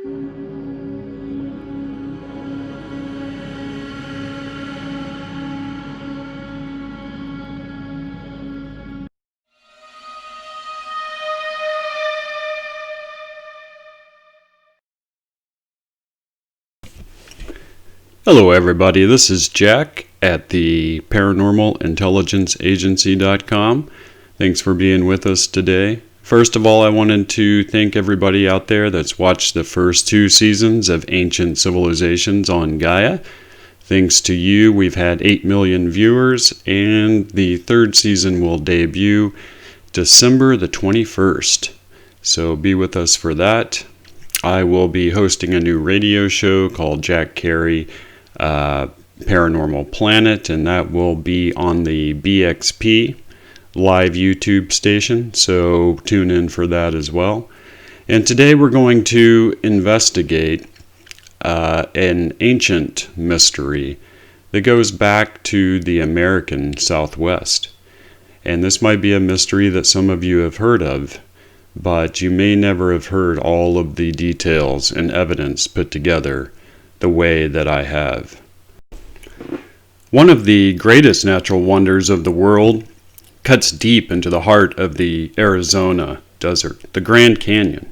Hello everybody, this is Jack at the paranormalintelligenceagency.com. Thanks for being with us today. First of all, I wanted to thank everybody out there that's watched the first 2 seasons of Ancient Civilizations on Gaia. Thanks to you, we've had 8 million viewers, and the 3rd season will debut December the 21st. So be with us for that. I will be hosting a new radio show called Jack Carey Paranormal Planet, and that will be on the BXP live YouTube station, so tune in for that as well. And today we're going to investigate an ancient mystery that goes back to the American Southwest. And this might be a mystery that some of you have heard of, but you may never have heard all of the details and evidence put together the way that I have. One of the greatest natural wonders of the world cuts deep into the heart of the Arizona desert, the Grand Canyon.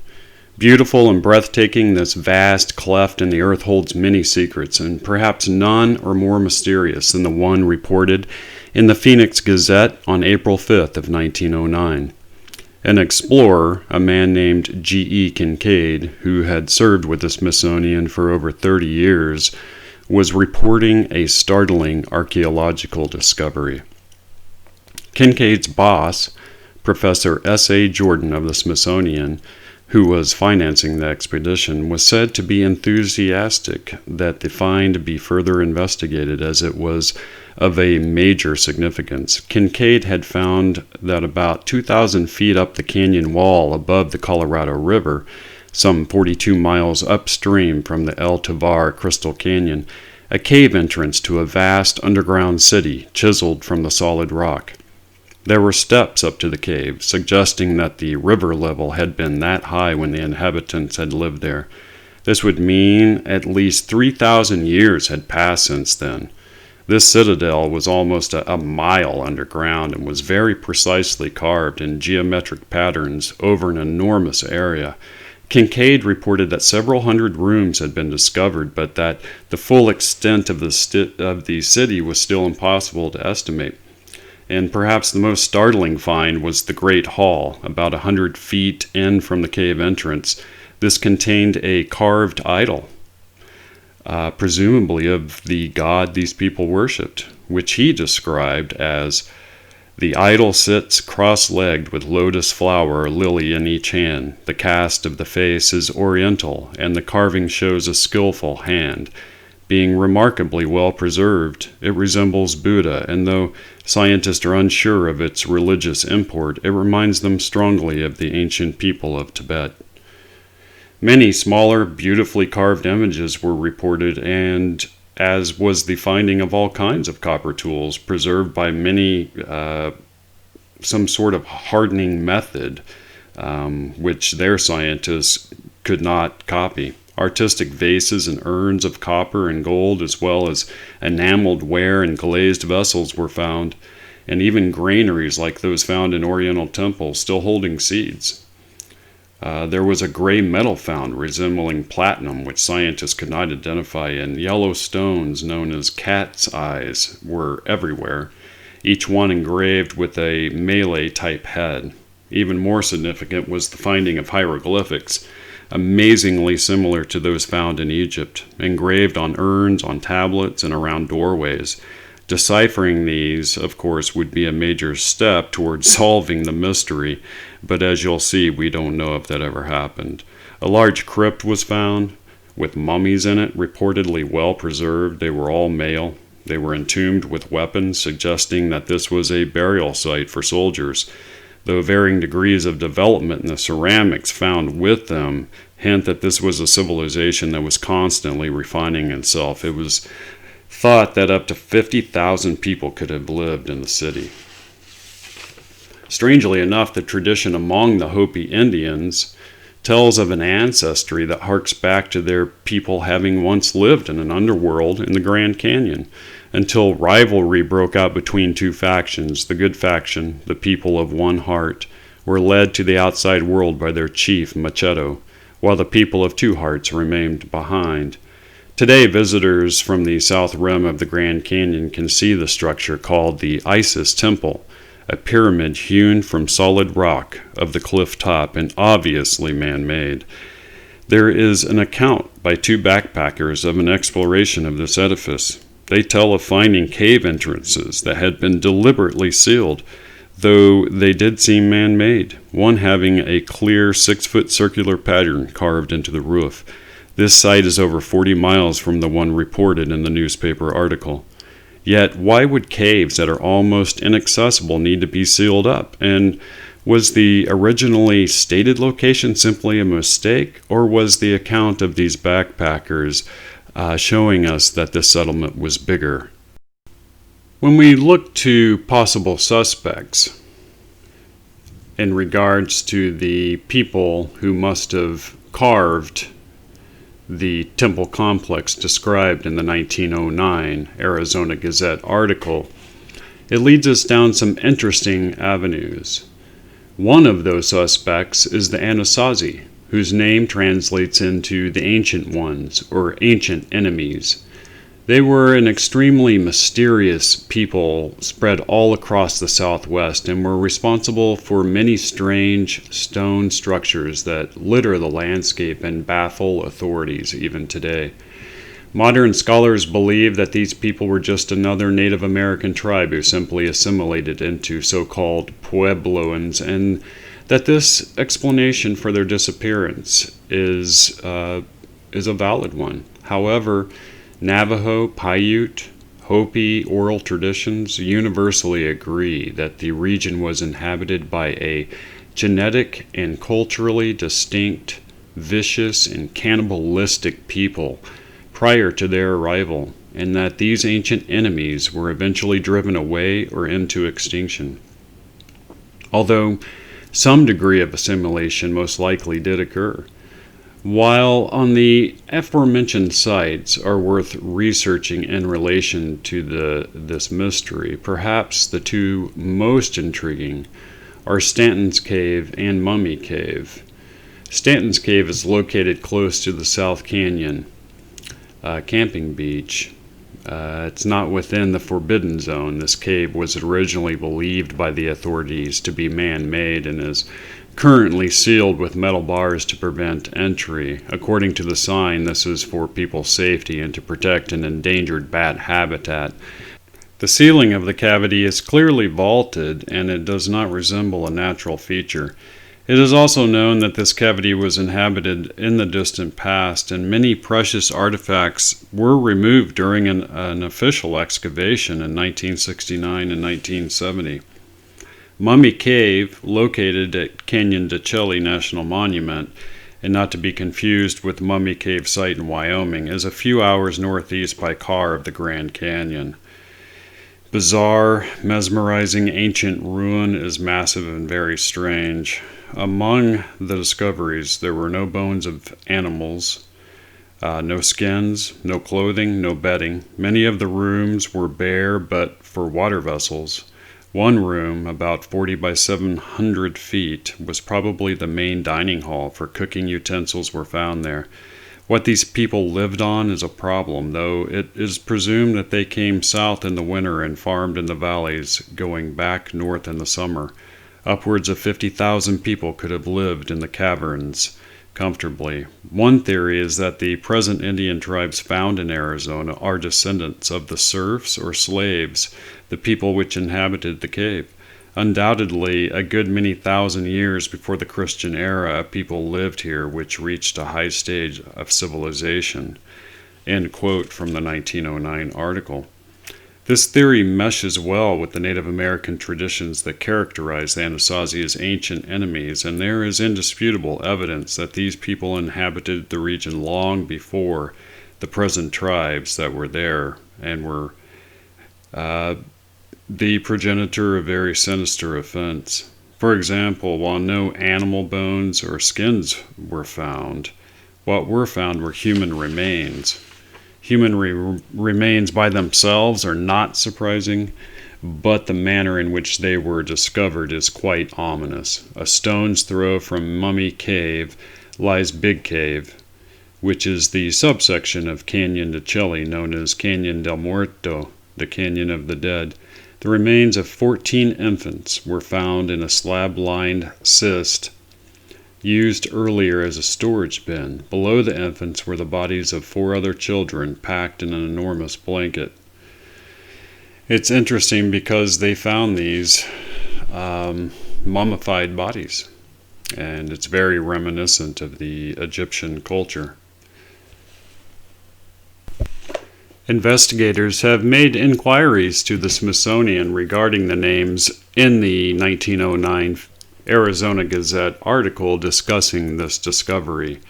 Beautiful and breathtaking, this vast cleft in the earth holds many secrets, and perhaps none are more mysterious than the one reported in the Phoenix Gazette on April 5th of 1909. An explorer, a man named G.E. Kincaid, who had served with the Smithsonian for over 30 years, was reporting a startling archaeological discovery. Kincaid's boss, Professor S.A. Jordan of the Smithsonian, who was financing the expedition, was said to be enthusiastic that the find be further investigated as it was of a major significance. Kincaid had found that about 2,000 feet up the canyon wall above the Colorado River, some 42 miles upstream from the El Tovar Crystal Canyon, a cave entrance to a vast underground city chiseled from the solid rock. There were steps up to the cave, suggesting that the river level had been that high when the inhabitants had lived there. This would mean at least 3,000 years had passed since then. This citadel was almost a mile underground and was very precisely carved in geometric patterns over an enormous area. Kincaid reported that several hundred rooms had been discovered, but that the full extent of the city was still impossible to estimate. And perhaps the most startling find was the Great Hall, about 100 feet in from the cave entrance. This contained a carved idol, presumably of the god these people worshipped, which he described as, "The idol sits cross-legged with lotus flower or lily in each hand. The cast of the face is oriental, and the carving shows a skillful hand. Being remarkably well preserved, it resembles Buddha, and though scientists are unsure of its religious import, it reminds them strongly of the ancient people of Tibet." Many smaller, beautifully carved images were reported, and as was the finding of all kinds of copper tools, preserved by many, some sort of hardening method, which their scientists could not copy. Artistic vases and urns of copper and gold, as well as enameled ware and glazed vessels were found, and even granaries like those found in Oriental temples still holding seeds. There was a gray metal found resembling platinum, which scientists could not identify, and yellow stones known as cat's eyes were everywhere, each one engraved with a Malay-type head. Even more significant was the finding of hieroglyphics, amazingly similar to those found in Egypt, engraved on urns, on tablets, and around doorways. Deciphering these, of course, would be a major step towards solving the mystery, but as you'll see, we don't know if that ever happened. A large crypt was found, with mummies in it, reportedly well preserved. They were all male. They were entombed with weapons, suggesting that this was a burial site for soldiers, though varying degrees of development in the ceramics found with them hint that this was a civilization that was constantly refining itself. It was thought that up to 50,000 people could have lived in the city. Strangely enough, the tradition among the Hopi Indians tells of an ancestry that harks back to their people having once lived in an underworld in the Grand Canyon, until rivalry broke out between two factions. The good faction, the people of one heart, were led to the outside world by their chief, Machado, while the people of two hearts remained behind. Today, visitors from the south rim of the Grand Canyon can see the structure called the Isis Temple, a pyramid hewn from solid rock of the cliff top and obviously man-made. There is an account by two backpackers of an exploration of this edifice. They tell of finding cave entrances that had been deliberately sealed, though they did seem man-made, one having a clear 6-foot circular pattern carved into the roof. This site is over 40 miles from the one reported in the newspaper article. Yet, why would caves that are almost inaccessible need to be sealed up? And was the originally stated location simply a mistake, or was the account of these backpackers showing us that this settlement was bigger? When we look to possible suspects in regards to the people who must have carved the temple complex described in the 1909 Arizona Gazette article, it leads us down some interesting avenues. One of those suspects is the Anasazi, whose name translates into the Ancient Ones, or Ancient Enemies. They were an extremely mysterious people spread all across the Southwest and were responsible for many strange stone structures that litter the landscape and baffle authorities even today. Modern scholars believe that these people were just another Native American tribe who simply assimilated into so-called Puebloans, and that this explanation for their disappearance is a valid one. However, Navajo, Paiute, Hopi oral traditions universally agree that the region was inhabited by a genetic and culturally distinct, vicious, and cannibalistic people prior to their arrival, and that these ancient enemies were eventually driven away or into extinction. Although some degree of assimilation most likely did occur. While on the aforementioned sites are worth researching in relation to this mystery, perhaps the two most intriguing are Stanton's Cave and Mummy Cave. Stanton's Cave is located close to the South Canyon camping beach. It's not within the forbidden zone. This cave was originally believed by the authorities to be man-made and is currently sealed with metal bars to prevent entry. According to the sign, this is for people's safety and to protect an endangered bat habitat. The ceiling of the cavity is clearly vaulted, and it does not resemble a natural feature. It is also known that this cavity was inhabited in the distant past, and many precious artifacts were removed during an official excavation in 1969 and 1970. Mummy Cave, located at Canyon de Chelly National Monument, and not to be confused with Mummy Cave site in Wyoming, is a few hours northeast by car of the Grand Canyon. Bizarre, mesmerizing ancient ruin is massive and very strange. Among the discoveries, there were no bones of animals, no skins, no clothing, no bedding. Many of the rooms were bare but for water vessels. One room, about 40 by 700 feet, was probably the main dining hall, for cooking utensils were found there. What these people lived on is a problem, though it is presumed that they came south in the winter and farmed in the valleys, going back north in the summer. Upwards of 50,000 people could have lived in the caverns comfortably. One theory is that the present Indian tribes found in Arizona are descendants of the serfs or slaves, the people which inhabited the cave. Undoubtedly, a good many thousand years before the Christian era, people lived here which reached a high stage of civilization. End quote from the 1909 article. This theory meshes well with the Native American traditions that characterize the Anasazi as ancient enemies, and there is indisputable evidence that these people inhabited the region long before the present tribes that were there, and were the progenitor of very sinister events. For example, while no animal bones or skins were found, what were found were human remains. Human remains by themselves are not surprising, but the manner in which they were discovered is quite ominous. A stone's throw from Mummy Cave lies Big Cave, which is the subsection of Canyon de Chelly known as Canyon del Muerto, the Canyon of the Dead. The remains of 14 infants were found in a slab-lined cist used earlier as a storage bin. Below the infants were the bodies of 4 other children packed in an enormous blanket. It's interesting because they found these mummified bodies, and it's very reminiscent of the Egyptian culture. Investigators have made inquiries to the Smithsonian regarding the names in the 1909 Arizona Gazette article discussing this discovery.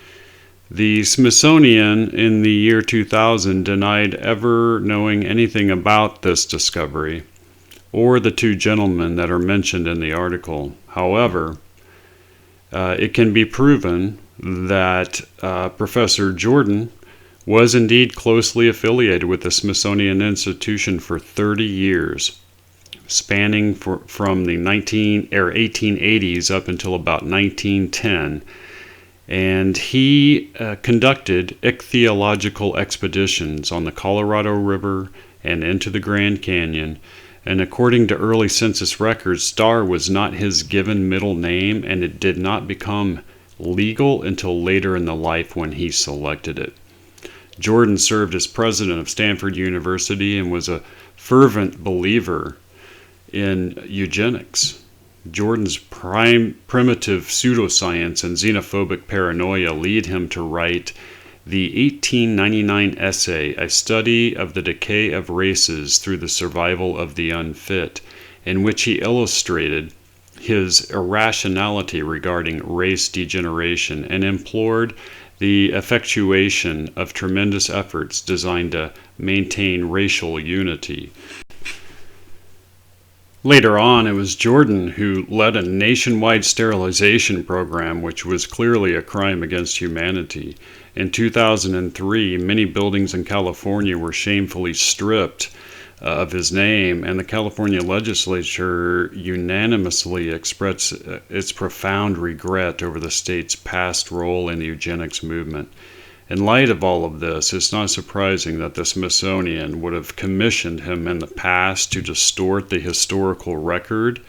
The Smithsonian in the year 2000 denied ever knowing anything about this discovery or the 2 gentlemen that are mentioned in the article. However, it can be proven that Professor Jordan was indeed closely affiliated with the Smithsonian Institution for 30 years, spanning from the 1880s up until about 1910. And he conducted ichthyological expeditions on the Colorado River and into the Grand Canyon. And according to early census records, Starr was not his given middle name, and it did not become legal until later in the life when he selected it. Jordan served as president of Stanford University and was a fervent believer in eugenics. Jordan's primitive pseudoscience and xenophobic paranoia lead him to write the 1899 essay, A Study of the Decay of Races Through the Survival of the Unfit, in which he illustrated his irrationality regarding race degeneration and implored the effectuation of tremendous efforts designed to maintain racial unity. Later on, it was Jordan who led a nationwide sterilization program, which was clearly a crime against humanity. In 2003, many buildings in California were shamefully stripped of his name, and the California legislature unanimously expressed its profound regret over the state's past role in the eugenics movement. In light of all of this, it's not surprising that the Smithsonian would have commissioned him in the past to distort the historical record,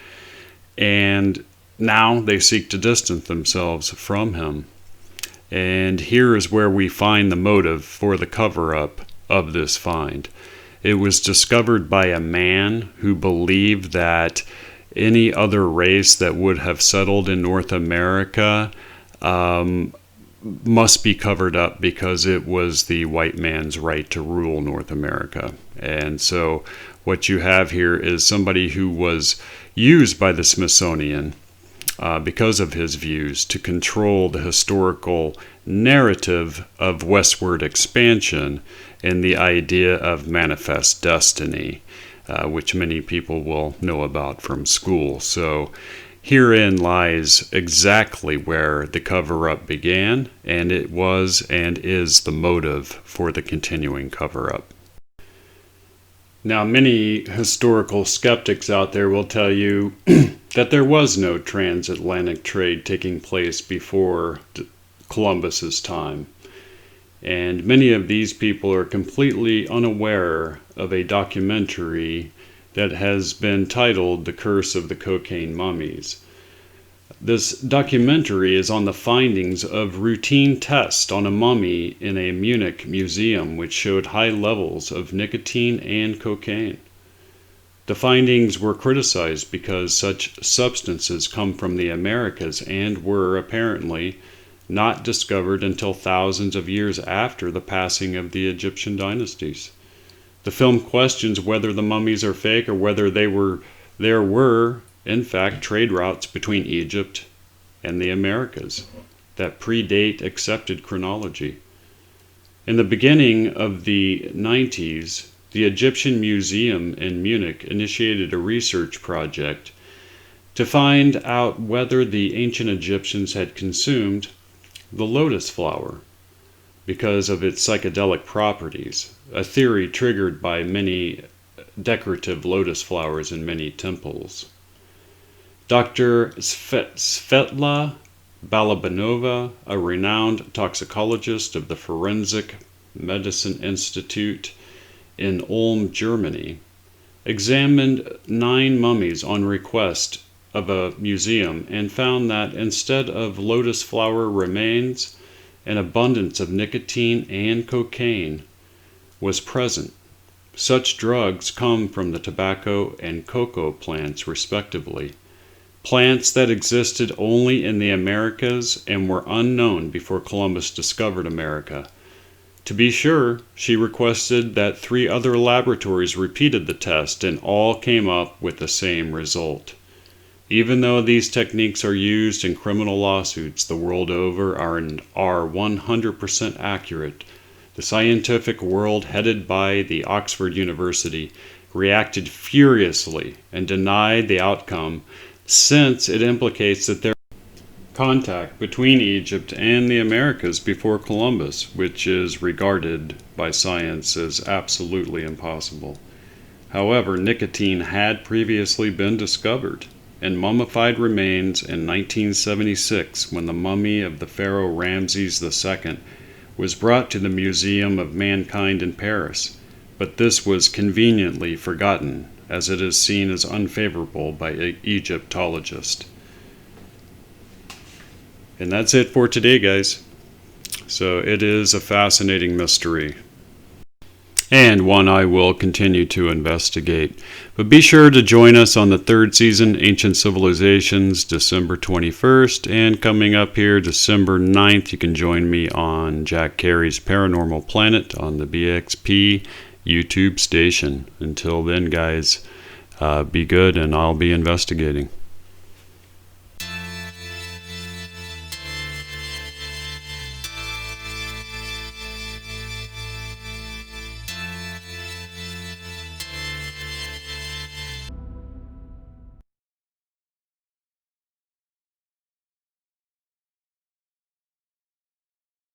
and now they seek to distance themselves from him. And here is where we find the motive for the cover-up of this find. It was discovered by a man who believed that any other race that would have settled in North America must be covered up because it was the white man's right to rule North America. And so what you have here is somebody who was used by the Smithsonian because of his views to control the historical narrative of westward expansion and the idea of manifest destiny, which many people will know about from school. So herein lies exactly where the cover-up began, and it was and is the motive for the continuing cover-up. Now, many historical skeptics out there will tell you that there was no transatlantic trade taking place before Columbus's time. And many of these people are completely unaware of a documentary that has been titled The Curse of the Cocaine Mummies. This documentary is on the findings of routine tests on a mummy in a Munich museum which showed high levels of nicotine and cocaine. The findings were criticized because such substances come from the Americas and were apparently not discovered until thousands of years after the passing of the Egyptian dynasties. The film questions whether the mummies are fake or whether there were, in fact, trade routes between Egypt and the Americas that predate accepted chronology. In the beginning of the 90s, the Egyptian Museum in Munich initiated a research project to find out whether the ancient Egyptians had consumed the lotus flower because of its psychedelic properties, a theory triggered by many decorative lotus flowers in many temples. Dr. Svetla Balabanova, a renowned toxicologist of the Forensic Medicine Institute in Ulm, Germany, examined 9 mummies on request of a museum and found that instead of lotus flower remains, an abundance of nicotine and cocaine was present. Such drugs come from the tobacco and cocoa plants, respectively, plants that existed only in the Americas and were unknown before Columbus discovered America. To be sure, she requested that 3 other laboratories repeated the test, and all came up with the same result. Even though these techniques are used in criminal lawsuits the world over and are 100% accurate, the scientific world headed by the Oxford University reacted furiously and denied the outcome, since it implicates that there was contact between Egypt and the Americas before Columbus, which is regarded by science as absolutely impossible. However, nicotine had previously been discovered and mummified remains in 1976 when the mummy of the pharaoh Ramses II was brought to the Museum of Mankind in Paris, but this was conveniently forgotten as it is seen as unfavorable by Egyptologists. And that's it for today, guys. So it is a fascinating mystery, and one I will continue to investigate. But be sure to join us on the 3rd season, Ancient Civilizations, December 21st, and coming up here, December 9th, you can join me on Jack Carey's Paranormal Planet on the BXP YouTube station. Until then, guys, be good, and I'll be investigating.